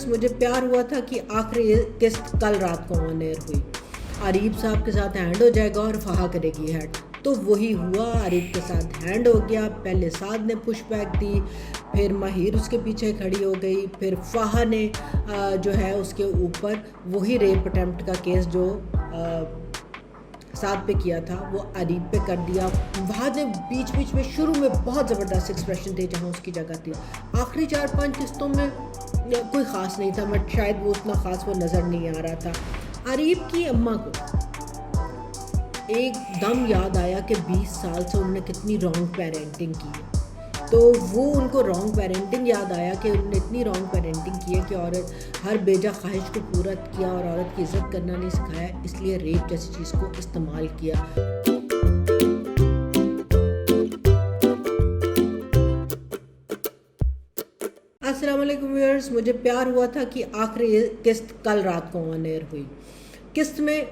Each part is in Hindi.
व्यूअर्स, मुझे प्यार हुआ था कि आखिरी किस्त कल रात को ऑन एयर हुई। आरिफ साहब के साथ हैंड हो जाएगा और फहा करेगी हेड, तो वही हुआ। आरिफ के साथ हैंड हो गया। पहले साद ने पुश बैक दी, फिर माहिर उसके पीछे खड़ी हो गई, फिर फहा ने जो है उसके ऊपर वही रेप अटेम्प्ट का केस जो साद पे किया था वो आरिफ पे कर दिया। वहाँ ने बीच बीच में शुरू में बहुत ज़बरदस्त एक्सप्रेशन थे जहाँ उसकी जगह थी। आखिरी 4-5 किस्तों में कोई ख़ास नहीं था, बट शायद वो उतना ख़ास वो नज़र नहीं आ रहा था। आरिफ की अम्मा को एकदम याद आया कि 20 साल से उन्होंने कितनी रॉन्ग पेरेंटिंग की है, तो वो उनको रॉन्ग पेरेंटिंग याद आया कि उन्होंने इतनी रॉन्ग पेरेंटिंग की है कि औरत हर बेजा ख्वाहिश को पूरा किया और औरत की इज़्ज़त करना नहीं सिखाया, इसलिए रेप जैसी चीज़ को इस्तेमाल किया। अस्सलाम वालेकुम व्यूअर्स, मुझे प्यार हुआ था कि आखिरी किस्त कल रात को ऑन एयर हुई। किस्त में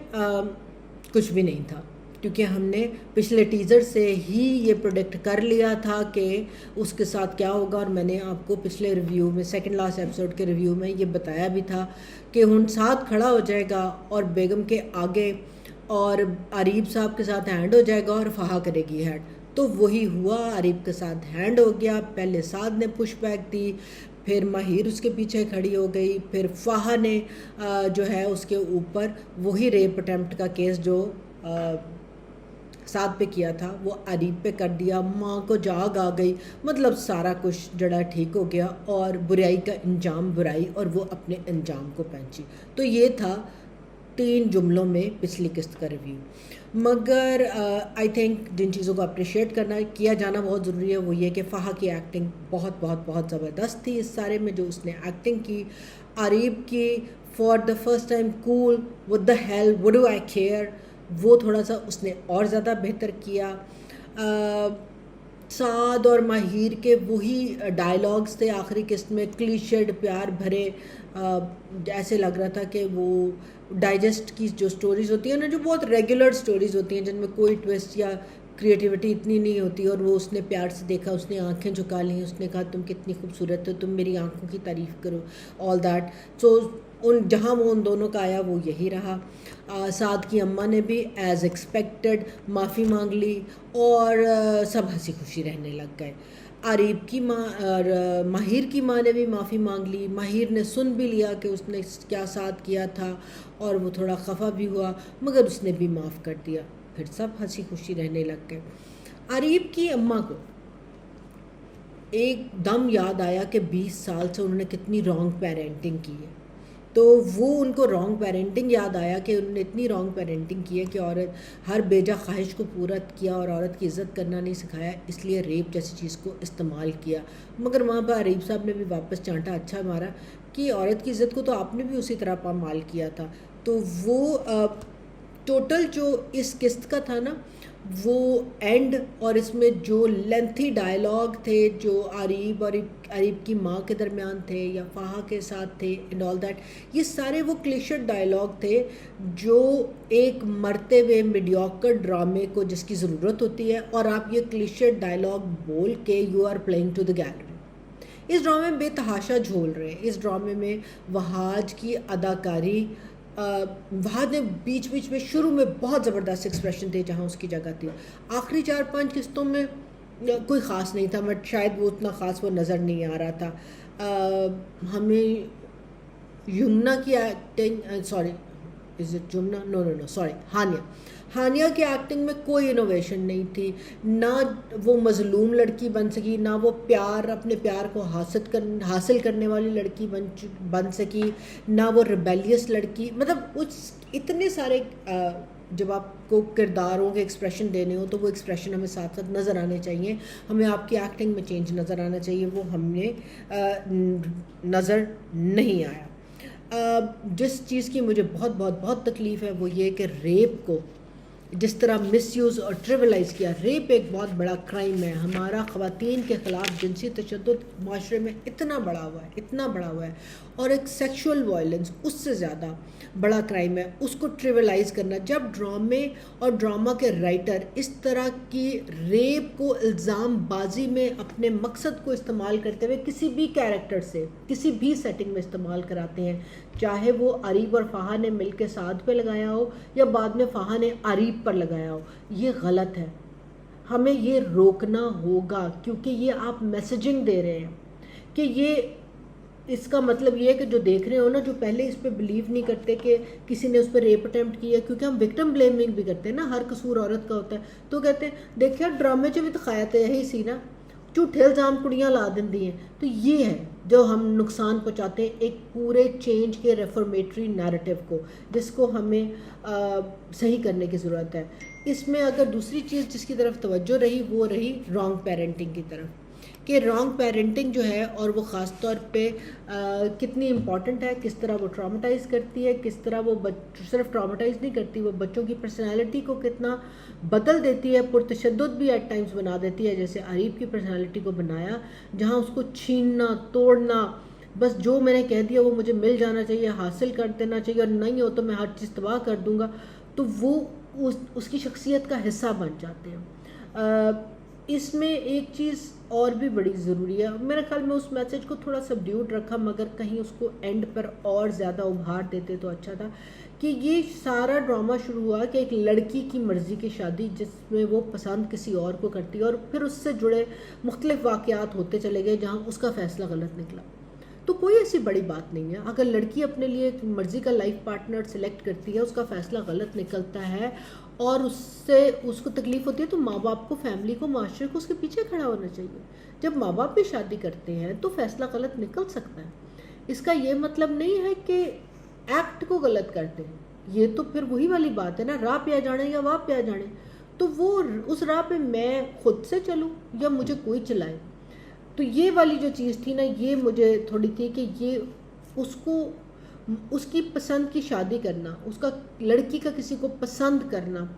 कुछ भी नहीं था, क्योंकि हमने पिछले टीज़र से ही ये प्रोडिक्ट कर लिया था कि उसके साथ क्या होगा, और मैंने आपको पिछले रिव्यू में, सेकंड लास्ट एपिसोड के रिव्यू में ये बताया भी था कि हुन साथ खड़ा हो जाएगा और बेगम के आगे, और आरिफ साहब के साथ हैंड हो जाएगा और फहा करेगी हेड, तो वही हुआ। आरिफ के साथ हैंड हो गया। पहले साद ने पुश बैक दी, फिर माहिर उसके पीछे खड़ी हो गई, फिर फहा ने जो है उसके ऊपर वही रेप अटेम्प्ट का केस जो साद पे किया था वो आरिफ पे कर दिया। माँ को जाग आ गई, मतलब सारा कुछ जड़ा ठीक हो गया और बुराई का अंजाम बुराई, और वो अपने अंजाम को पहुंची। तो ये था 3 जुमलों में पिछली किस्त का रिव्यू। मगर आई थिंक जिन चीज़ों को अप्रिशिएट करना किया जाना बहुत ज़रूरी है वो ये कि फ़हा की एक्टिंग बहुत बहुत बहुत ज़बरदस्त थी इस सारे में, जो उसने एक्टिंग की। आरिफ की for the first time cool what the hell what do I care, वो थोड़ा सा उसने और ज़्यादा बेहतर किया। साद और माहिर के वही डायलॉग्स थे आखिरी किस्त में, क्लीशेड प्यार भरे, ऐसे लग रहा था कि वो डाइजेस्ट की जो स्टोरीज़ होती हैं ना, जो बहुत रेगुलर स्टोरीज़ होती हैं जिनमें कोई ट्विस्ट या क्रिएटिविटी इतनी नहीं होती, और वो उसने प्यार से देखा, उसने आंखें झुका ली, उसने कहा तुम कितनी खूबसूरत हो, तुम मेरी आंखों की तारीफ़ करो, ऑल दैट। सो उन जहाँ वो उन दोनों का आया वो यही रहा। साद की अम्मा ने भी एज़ एक्सपेक्टेड माफ़ी मांग ली और सब हंसी खुशी रहने लग गए। आरिफ की माँ और माहिर की माँ ने भी माफ़ी मांग ली। माहिर ने सुन भी लिया कि उसने क्या साथ किया था, और वो थोड़ा खफा भी हुआ, मगर उसने भी माफ़ कर दिया। फिर सब हंसी खुशी रहने लग गए। आरिफ की अम्मा को एकदम याद आया कि 20 साल से उन्होंने कितनी रॉन्ग पेरेंटिंग की है, तो वो उनको रॉन्ग पेरेंटिंग याद आया कि उन्होंने इतनी रॉन्ग पेरेंटिंग की है कि औरत हर बेजा ख्वाहिश को पूरा किया और औरत की इज़्ज़त करना नहीं सिखाया, इसलिए रेप जैसी चीज़ को इस्तेमाल किया। मगर वहाँ पर आरिफ साहब ने भी वापस चांटा अच्छा मारा कि औरत की इज़्ज़त को तो आपने भी उसी तरह पामाल किया था। तो वो टोटल जो इस किस्त का था ना, वो एंड और इसमें जो लेंथी डायलॉग थे जो आरिफ और आरिफ की माँ के दरमियान थे या फ़हा के साथ थे एंड ऑल दैट, ये सारे वो क्लिशेड डायलॉग थे जो एक मरते हुए मीडियोकर ड्रामे को जिसकी ज़रूरत होती है, और आप ये क्लिशेड डायलॉग बोल के you are playing to the gallery. इस ड्रामे में बेतहाशा झोल रहे हैं। इस ड्रामे में वहाज की अदाकारी, वहाँ ने बीच बीच में शुरू में बहुत ज़बरदस्त एक्सप्रेशन थे जहाँ उसकी जगह थी। आखिरी 4-5 किस्तों में कोई ख़ास नहीं था, बट शायद वो उतना ख़ास वो नज़र नहीं आ रहा था। हमें यमुना की acting, sorry is it Yamuna, no sorry, Hania की एक्टिंग में कोई इनोवेशन नहीं थी। ना वो मज़लूम लड़की बन सकी, ना वो अपने प्यार को हासिल करने वाली लड़की बन सकी, ना वो रिबेलियस लड़की। मतलब उस इतने सारे जब आपको किरदारों के एक्सप्रेशन देने हो तो वो एक्सप्रेशन हमें साथ साथ नज़र आने चाहिए, हमें आपकी एक्टिंग में चेंज नज़र आना चाहिए। वो हमें नज़र नहीं आया। जिस चीज़ की मुझे बहुत बहुत बहुत तकलीफ़ है वो ये कि रेप को जिस तरह मिसयूज़ और ट्रिवलाइज़ किया। रेप एक बहुत बड़ा क्राइम है, हमारा ख़वातीन के ख़िलाफ़ जिनसी तशद्दुद माशरे में इतना बढ़ा हुआ है, इतना बढ़ा हुआ है, और एक सेक्शुअल वायलेंस उससे ज़्यादा बड़ा क्राइम है, उसको ट्रिवलाइज़ करना। जब ड्रामे और ड्रामा के राइटर इस तरह की रेप को इल्ज़ाम बाजी में अपने मकसद को इस्तेमाल करते हुए किसी भी कैरेक्टर से किसी भी सेटिंग में इस्तेमाल कराते हैं, चाहे वो अरीब और फ़ाहा ने मिल के साद पे लगाया हो या बाद में फ़ाहा ने अरीब पर लगाया हो, ये गलत है। हमें ये रोकना होगा, क्योंकि ये आप मैसेजिंग दे रहे हैं कि ये, इसका मतलब ये है कि जो देख रहे हो ना, जो पहले इस पर बिलीव नहीं करते कि किसी ने उस पर रेप अटैम्प्ट किया, क्योंकि हम विक्टिम ब्लेमिंग भी करते हैं ना, हर कसूर औरत का होता है, तो कहते हैं देखिए ड्रामे च भी दिखाया तो यही सी ना, झूठे इल्ज़ाम कुड़ियाँ ला देंदी हैं। तो ये है जो हम नुकसान पहुँचाते हैं एक पूरे चेंज के रेफॉर्मेटरी नैरेटिव को, जिसको हमें सही करने की ज़रूरत है। इसमें अगर दूसरी चीज़ जिसकी तरफ तवज्जो रही वो रही रॉन्ग पेरेंटिंग की तरफ, कि रॉन्ग पेरेंटिंग जो है और वो ख़ास तौर पे कितनी इम्पॉर्टेंट है, किस तरह वो ट्रॉमेटाइज़ करती है, किस तरह वो सिर्फ ट्रॉमेटाइज़ नहीं करती, वो बच्चों की पर्सनालिटी को कितना बदल देती है, पुरतशद्दुद भी एट टाइम्स बना देती है, जैसे अरीब की पर्सनालिटी को बनाया, जहाँ उसको छीनना तोड़ना, बस जो मैंने कह दिया वो मुझे मिल जाना चाहिए, हासिल कर देना चाहिए, और नहीं हो तो मैं हर चीज़ तबाह कर दूँगा, तो वो उसकी शख्सियत का हिस्सा बन जाते हैं। इसमें एक चीज़ और भी बड़ी ज़रूरी है, मेरे ख्याल में उस मैसेज को थोड़ा सबड्यूड रखा, मगर कहीं उसको एंड पर और ज़्यादा उभार देते तो अच्छा था, कि ये सारा ड्रामा शुरू हुआ कि एक लड़की की मर्ज़ी की शादी जिसमें वो पसंद किसी और को करती है, और फिर उससे जुड़े मुख्तलिफ वाक़यात होते चले गए जहाँ उसका फ़ैसला गलत निकला। तो कोई ऐसी बड़ी बात नहीं है, अगर लड़की अपने लिए एक मर्ज़ी का लाइफ पार्टनर सेलेक्ट करती है, उसका फ़ैसला गलत निकलता है और उससे उसको तकलीफ़ होती है, तो माँ बाप को, फैमिली को, माशरे को उसके पीछे खड़ा होना चाहिए। जब माँ बाप भी शादी करते हैं तो फ़ैसला गलत निकल सकता है, इसका ये मतलब नहीं है कि एक्ट को गलत करते हैं, ये तो फिर वही वाली बात है ना, राह पे आ जाने या वाह पे आ जाने, तो वो उस राह पे मैं खुद से चलूँ या मुझे कोई चलाए। तो ये वाली जो चीज़ थी ना, ये मुझे थोड़ी थी कि ये उसको, उसकी पसंद की शादी करना, उसका लड़की का किसी को पसंद करना,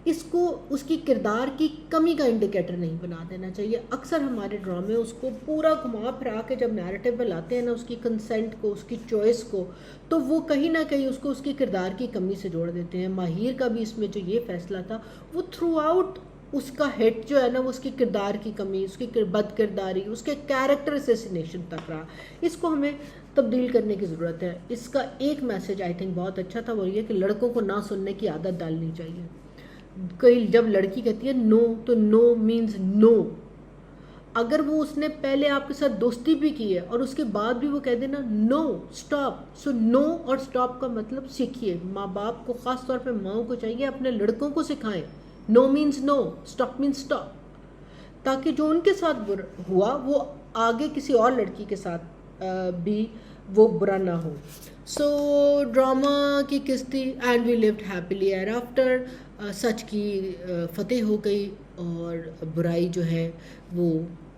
इसको उसकी किरदार की कमी का इंडिकेटर नहीं बना देना चाहिए। अक्सर हमारे ड्रामे उसको पूरा घुमा फिरा के जब नैरेटिव में लाते हैं ना, उसकी कंसेंट को, उसकी चॉइस को, तो वो कहीं ना कहीं उसको उसकी किरदार की कमी से जोड़ देते हैं। माहिर का भी इसमें जो ये फैसला था, वो थ्रू आउट उसका हिट जो है ना, वो उसकी किरदार की कमी, उसकी बद किरदारी, उसके कैरेक्टर असेसिनेशन तक रहा। इसको हमें तब्दील करने की ज़रूरत है। इसका एक मैसेज आई थिंक बहुत अच्छा था, वो ये कि लड़कों को ना सुनने की आदत डालनी चाहिए। कई जब लड़की कहती है नो, तो नो मीन्स नो। अगर वो उसने पहले आपके साथ दोस्ती भी की है और उसके बाद भी वो कह देना नो स्टॉप, सो नो और स्टॉप का मतलब सीखिए। माँ बाप को, ख़ास तौर पे माओ को चाहिए अपने लड़कों को सिखाएं, no means no, stop means stop, ताकि जो उनके साथ हुआ वो आगे किसी और लड़की के साथ भी वो बुरा ना हो। सो ड्रामा की किस्ती and we lived happily ever after. सच की फतेह हो गई और बुराई जो है वो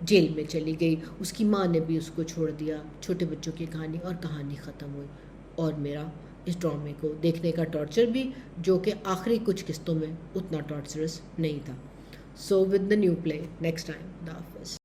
जेल में चली गई, उसकी माँ ने भी उसको छोड़ दिया। छोटे बच्चों की कहानी, और कहानी ख़त्म हुई, और मेरा इस ड्रामे को देखने का टॉर्चर भी, जो कि आखिरी कुछ किस्तों में उतना टॉर्चरस नहीं था। So with the new play next time, the हाफिज़।